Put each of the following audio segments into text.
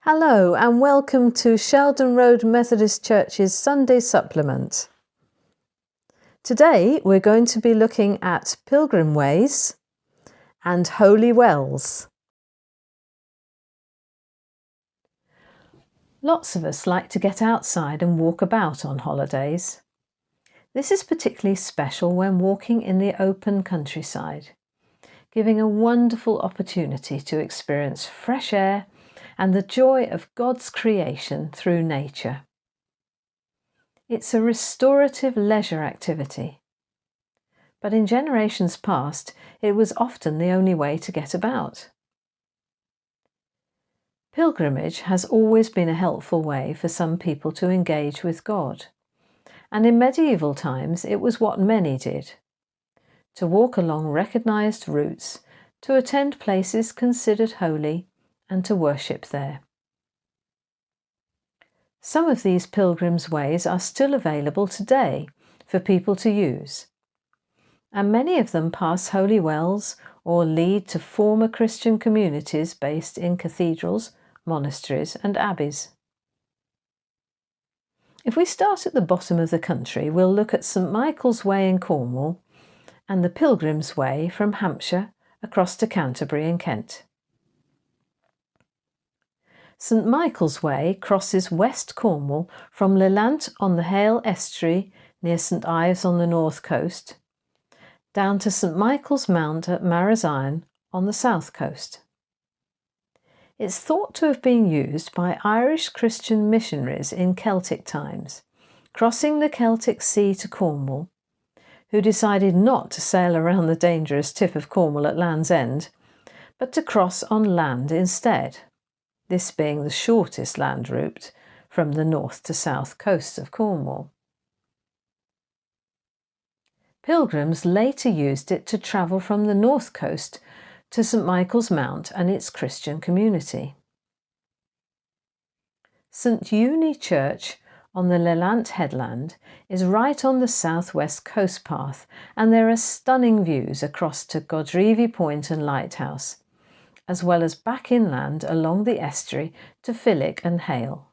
Hello and welcome to Sheldon Road Methodist Church's Sunday Supplement. Today we're going to be looking at Pilgrim Ways and Holy Wells. Lots of us like to get outside and walk about on holidays. This is particularly special when walking in the open countryside, giving a wonderful opportunity to experience fresh air and the joy of God's creation through nature. It's a restorative leisure activity, but in generations past it was often the only way to get about. Pilgrimage has always been a helpful way for some people to engage with God, and in medieval times it was what many did: to walk along recognised routes, to attend places considered holy, and to worship there. Some of these pilgrims' ways are still available today for people to use, and many of them pass holy wells or lead to former Christian communities based in cathedrals, monasteries and abbeys. If we start at the bottom of the country, we'll look at St Michael's Way in Cornwall and the Pilgrim's Way from Hampshire across to Canterbury in Kent. St Michael's Way crosses West Cornwall from Lelant on the Hale Estuary near St Ives on the north coast, down to St Michael's Mount at Marazion on the south coast. It's thought to have been used by Irish Christian missionaries in Celtic times, crossing the Celtic Sea to Cornwall, who decided not to sail around the dangerous tip of Cornwall at Land's End, but to cross on land instead, this being the shortest land route from the north to south coasts of Cornwall. Pilgrims later used it to travel from the north coast to St Michael's Mount and its Christian community. St Uni Church on the Lelant headland is right on the southwest coast path, and there are stunning views across to Godrevy Point and Lighthouse, as well as back inland along the estuary to Fillick and Hale.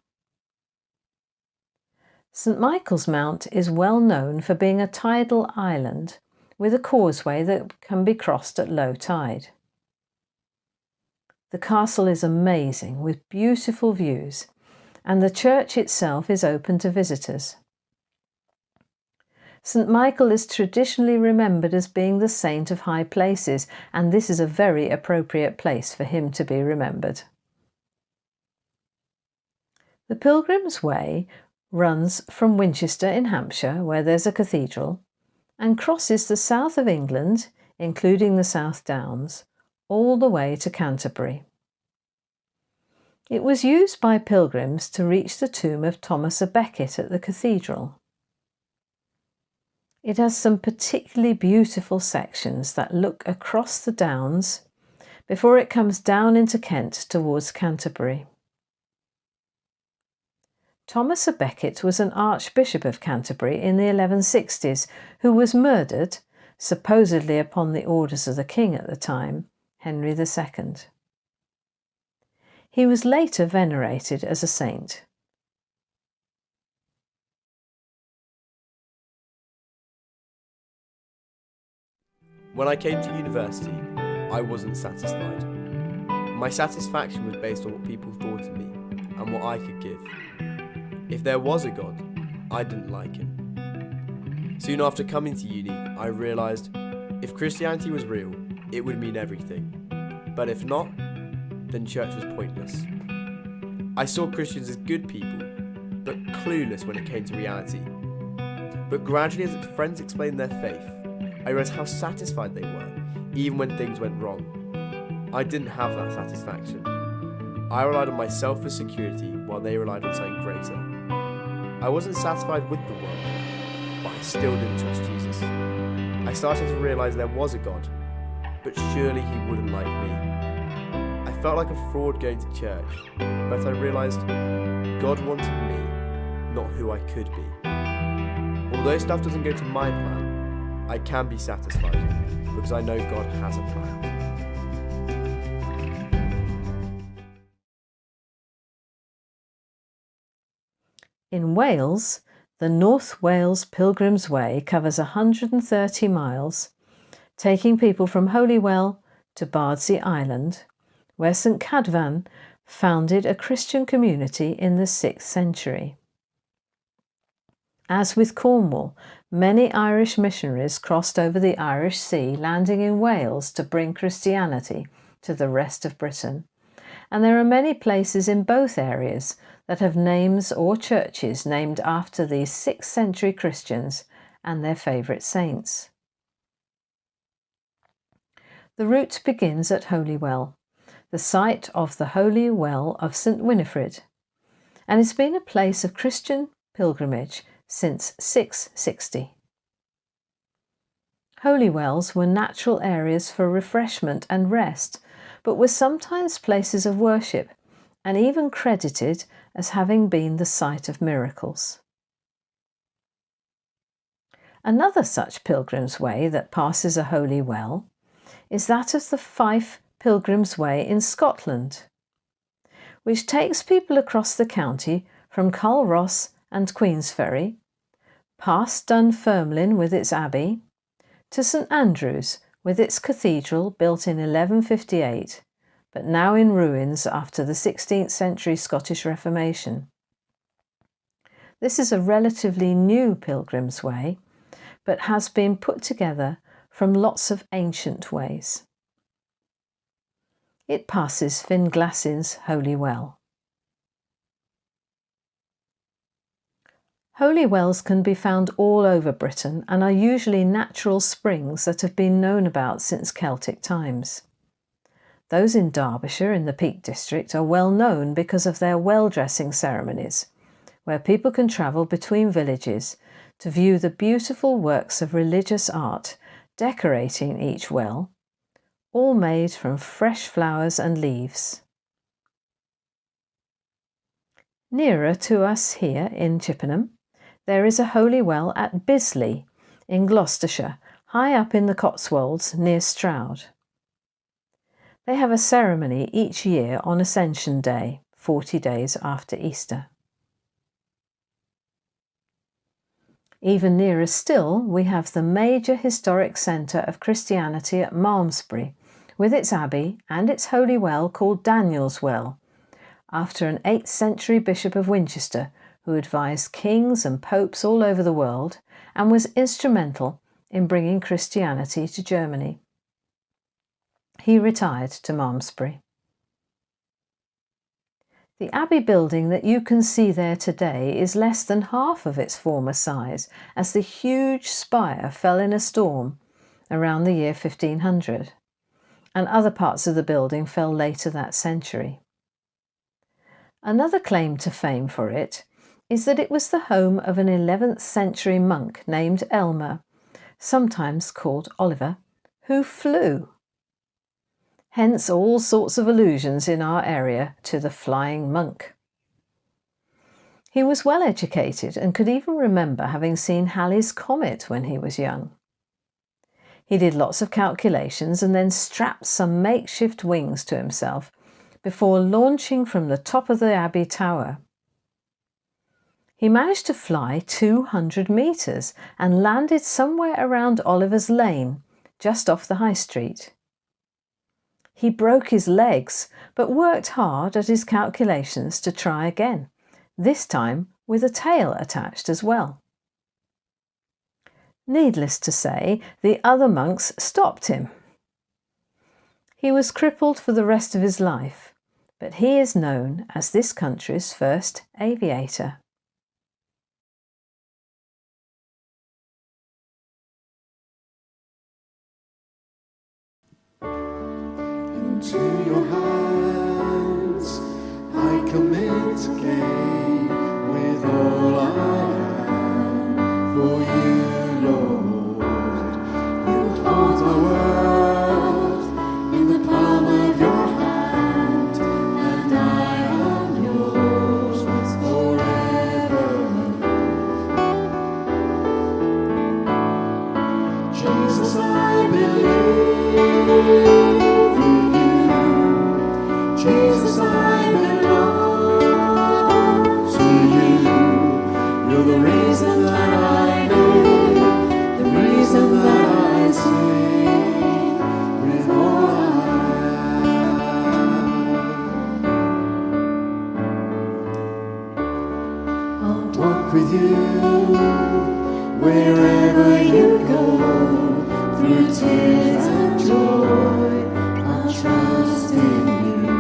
St Michael's Mount is well known for being a tidal island with a causeway that can be crossed at low tide. The castle is amazing with beautiful views, and the church itself is open to visitors. St Michael is traditionally remembered as being the saint of high places, and this is a very appropriate place for him to be remembered. The Pilgrim's Way runs from Winchester in Hampshire, where there's a cathedral, and crosses the south of England, including the South Downs, all the way to Canterbury. It was used by pilgrims to reach the tomb of Thomas à Becket at the cathedral. It has some particularly beautiful sections that look across the Downs before it comes down into Kent towards Canterbury. Thomas à Becket was an Archbishop of Canterbury in the 1160s who was murdered, supposedly upon the orders of the king at the time, Henry II. He was later venerated as a saint. When I came to university, I wasn't satisfied. My satisfaction was based on what people thought of me and what I could give. If there was a God, I didn't like him. Soon after coming to uni, I realised if Christianity was real, it would mean everything. But if not, then church was pointless. I saw Christians as good people, but clueless when it came to reality. But gradually, as friends explained their faith, I realised how satisfied they were, even when things went wrong. I didn't have that satisfaction. I relied on myself for security while they relied on something greater. I wasn't satisfied with the world, but I still didn't trust Jesus. I started to realise there was a God, but surely he wouldn't like me. I felt like a fraud going to church, but I realised God wanted me, not who I could be. Although stuff doesn't go to my plan, I can be satisfied because I know God has a plan. In Wales, the North Wales Pilgrim's Way covers 130 miles, taking people from Holywell to Bardsey Island, where St Cadfan founded a Christian community in the 6th century. As with Cornwall, many Irish missionaries crossed over the Irish Sea, landing in Wales to bring Christianity to the rest of Britain. And there are many places in both areas that have names or churches named after these 6th century Christians and their favourite saints. The route begins at Holywell, the site of the Holy Well of St Winifred, and it's been a place of Christian pilgrimage since 660. Holy wells were natural areas for refreshment and rest, but were sometimes places of worship and even credited as having been the site of miracles. Another such pilgrim's way that passes a holy well is that of the Fife Pilgrim's Way in Scotland, which takes people across the county from Culross and Queensferry, past Dunfermline with its abbey, to St Andrews with its cathedral built in 1158, but now in ruins after the 16th century Scottish Reformation. This is a relatively new pilgrim's way, but has been put together from lots of ancient ways. It passes Finglassin's Holy Well. Holy wells can be found all over Britain and are usually natural springs that have been known about since Celtic times. Those in Derbyshire in the Peak District are well known because of their well dressing ceremonies, where people can travel between villages to view the beautiful works of religious art decorating each well, all made from fresh flowers and leaves. Nearer to us here in Chippenham, there is a holy well at Bisley in Gloucestershire, high up in the Cotswolds near Stroud. They have a ceremony each year on Ascension Day, 40 days after Easter. Even nearer still, we have the major historic centre of Christianity at Malmesbury, with its abbey and its holy well called Daniel's Well, after an 8th century Bishop of Winchester who advised kings and popes all over the world and was instrumental in bringing Christianity to Germany. He retired to Malmesbury. The abbey building that you can see there today is less than half of its former size, as the huge spire fell in a storm around the year 1500, and other parts of the building fell later that century. Another claim to fame for it is that it was the home of an 11th century monk named Elmer, sometimes called Oliver, who flew. Hence all sorts of allusions in our area to the flying monk. He was well educated and could even remember having seen Halley's Comet when he was young. He did lots of calculations and then strapped some makeshift wings to himself before launching from the top of the Abbey Tower. He managed to fly 200 metres and landed somewhere around Oliver's Lane, just off the High Street. He broke his legs, but worked hard at his calculations to try again, this time with a tail attached as well. Needless to say, the other monks stopped him. He was crippled for the rest of his life, but he is known as this country's first aviator. Into your hands I commit again, with all I am for you, Lord. You hold my world in the palm of your hand, and I am yours forever. Jesus, I believe. Jesus, I belong. walk with you wherever you go, through tears and joy. I'll trust in you,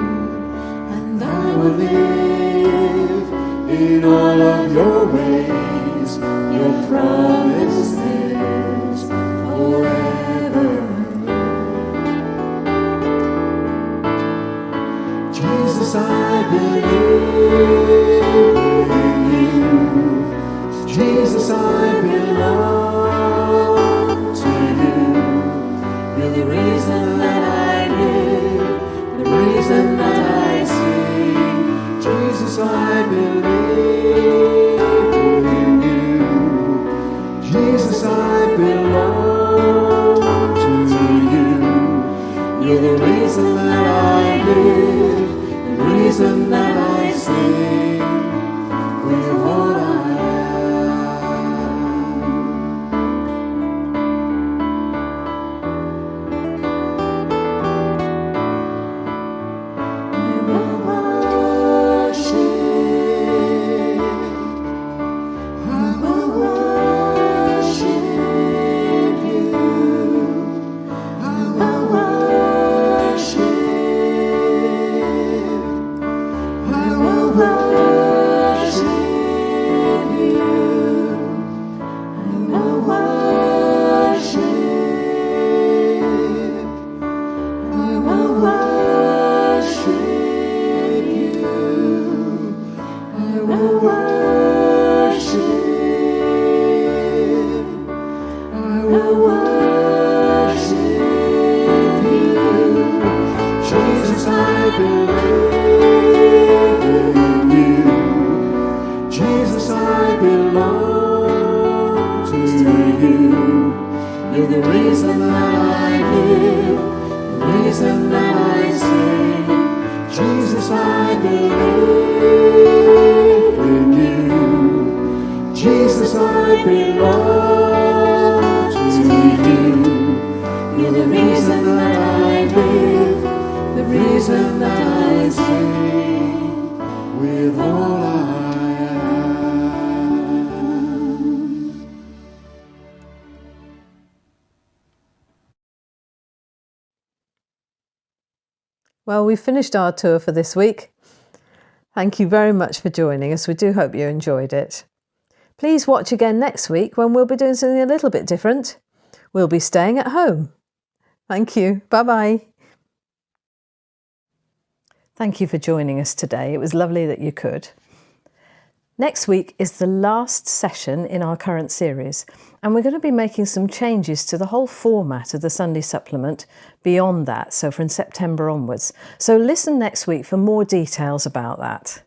and I will live in all of your ways, your promises forever. Jesus, I believe in you. Jesus, I belong to you. You're the reason that I live, the reason that I sing. Jesus, I believe in you. Jesus, I belong to you. You're the reason that I live, the reason that I sing with all I You're the reason that I live, the reason that I sing. Jesus, I believe in you. Jesus, I belong to you. You're the reason that I live, the reason that I sing with all I Well, we've finished our tour for this week. Thank you very much for joining us. We do hope you enjoyed it. Please watch again next week when we'll be doing something a little bit different. We'll be staying at home. Thank you. Bye-bye. Thank you for joining us today. It was lovely that you could. Next week is the last session in our current series, and we're going to be making some changes to the whole format of the Sunday supplement beyond that, so from September onwards. So listen next week for more details about that.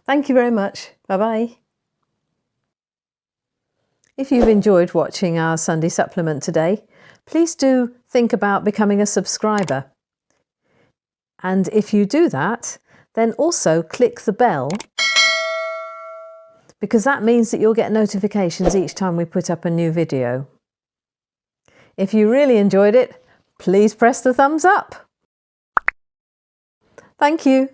Thank you very much. Bye-bye. If you've enjoyed watching our Sunday supplement today, please do think about becoming a subscriber. And if you do that, then also click the bell, because that means that you'll get notifications each time we put up a new video. If you really enjoyed it, please press the thumbs up. Thank you.